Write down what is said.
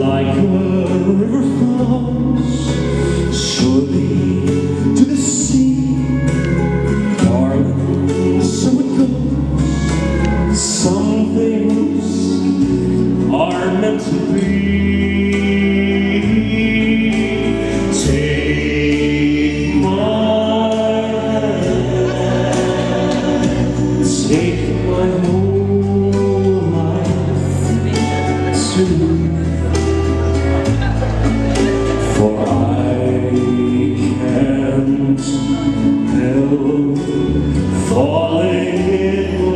like a river flows surely to the sea, darling, so it goes. Some things are meant to be. Take my hand, take my whole life too. For I can't help falling in